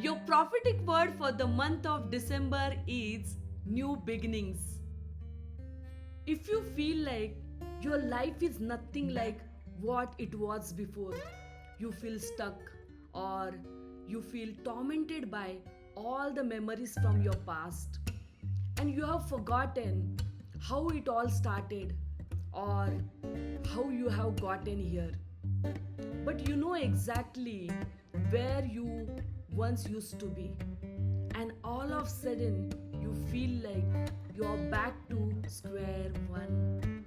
Your prophetic word for the month of December is new beginnings. If you feel like your life is nothing like what it was before, you feel stuck or you feel tormented by all the memories from your past, and you have forgotten how it all started or how you have gotten here, but you know exactly where you once used to be, and all of a sudden you feel like you're back to square one.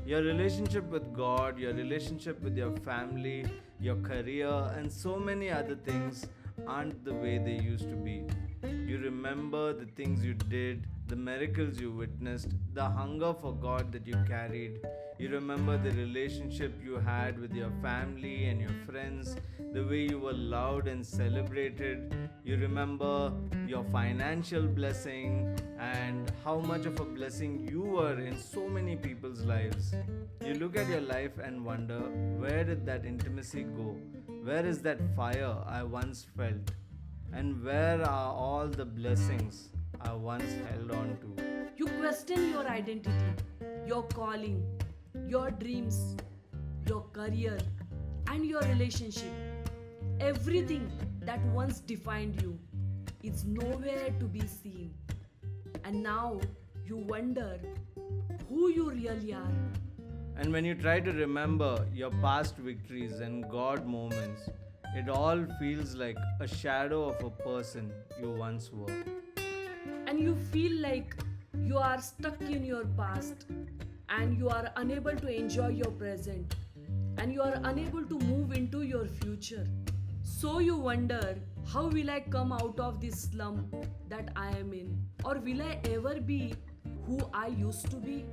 Your relationship with God, your relationship with your family, your career, and so many other things aren't the way they used to be. You remember the things you did, the miracles you witnessed, the hunger for God that you carried. You remember the relationship you had with your family and your friends, the way you were loved and celebrated. You remember your financial blessing and how much of a blessing you were in so many people's lives. You look at your life and wonder, where did that intimacy go? Where is that fire I once felt? And where are all the blessings I once held on to? You question your identity, your calling, your dreams, your career, and your relationship. Everything that once defined you is nowhere to be seen. And now you wonder who you really are. And when you try to remember your past victories and God moments, it all feels like a shadow of a person you once were. And you feel like you are stuck in your past and you are unable to enjoy your present and you are unable to move into your future. So you wonder, how will I come out of this slump that I am in? Or will I ever be who I used to be?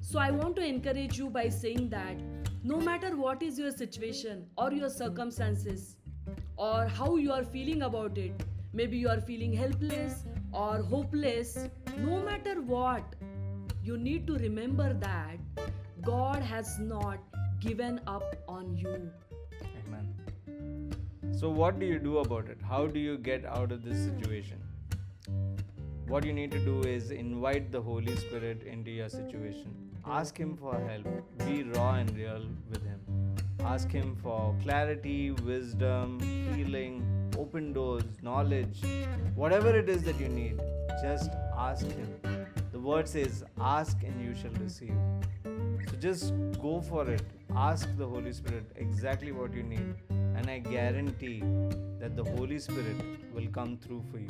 So I want to encourage you by saying that no matter what is your situation or your circumstances or how you are feeling about it, maybe you are feeling helpless or hopeless, no matter what, you need to remember that God has not given up on you. Amen. So, what do you do about it? How do you get out of this situation? What you need to do is invite the Holy Spirit into your situation. Ask Him for help. Be raw and real with Him. Ask Him for clarity, wisdom, healing, open doors, knowledge, whatever it is that you need. Just ask Him. The word says, ask and you shall receive. So just go for it. Ask the Holy Spirit exactly what you need, and I guarantee that the Holy Spirit will come through for you.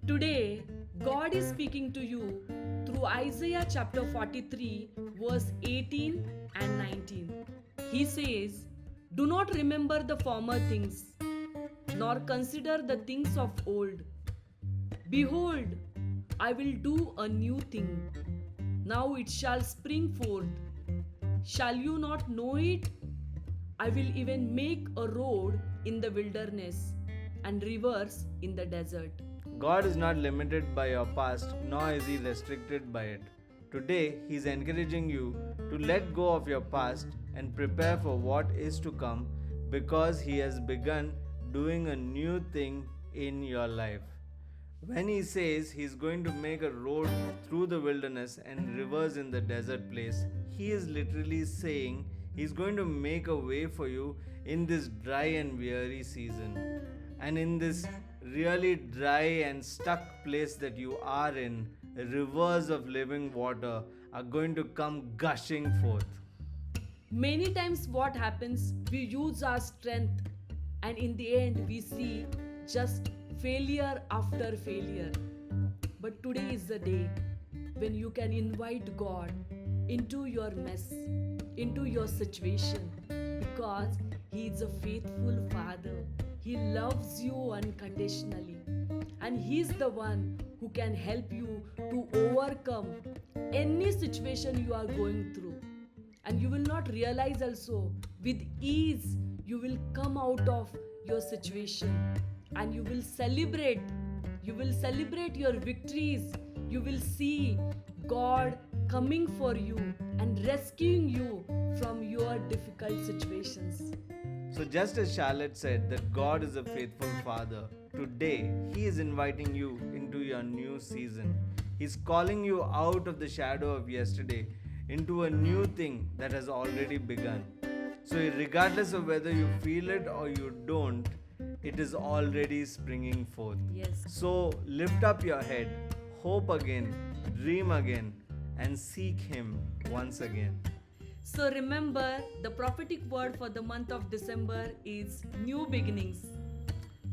Today, God is speaking to you through Isaiah chapter 43, verse 18 and 19. He says, "Do not remember the former things, nor consider the things of old. Behold, I will do a new thing. Now it shall spring forth. Shall you not know it? I will even make a road in the wilderness and rivers in the desert." God is not limited by your past, nor is He restricted by it. Today, He is encouraging you to let go of your past and prepare for what is to come, because He has begun doing a new thing in your life. When He says He's going to make a road through the wilderness and rivers in the desert place, He is literally saying He's going to make a way for you in this dry and weary season. And in this really dry and stuck place that you are in, rivers of living water are going to come gushing forth. Many times, what happens, we use our strength, and in the end, we see just failure after failure. But today is the day when you can invite God into your mess, into your situation, because He is a faithful Father. He loves you unconditionally, and He's the one who can help you to overcome any situation you are going through. And you will not realize also, with ease, you will come out of your situation and you will celebrate. You will celebrate your victories. You will see God coming for you and rescuing you from your difficult situations. So, just as Charlotte said that God is a faithful Father, today He is inviting you into your new season. He's calling you out of the shadow of yesterday into a new thing that has already begun. So, regardless of whether you feel it or you don't, it is already springing forth. Yes. So, lift up your head, hope again, dream again, and seek Him once again. So remember, the prophetic word for the month of December is new beginnings.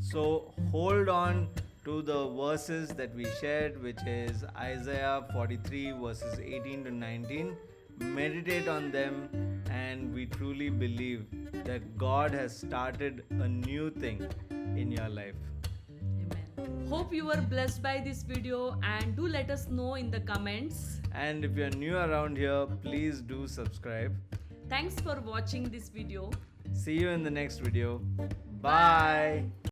So hold on to the verses that we shared, which is Isaiah 43 verses 18 to 19. Meditate on them, and we truly believe that God has started a new thing in your life. Amen. Hope you were blessed by this video, and do let us know in the comments. And if you're new around here, please do subscribe. Thanks for watching this video. See you in the next video. Bye.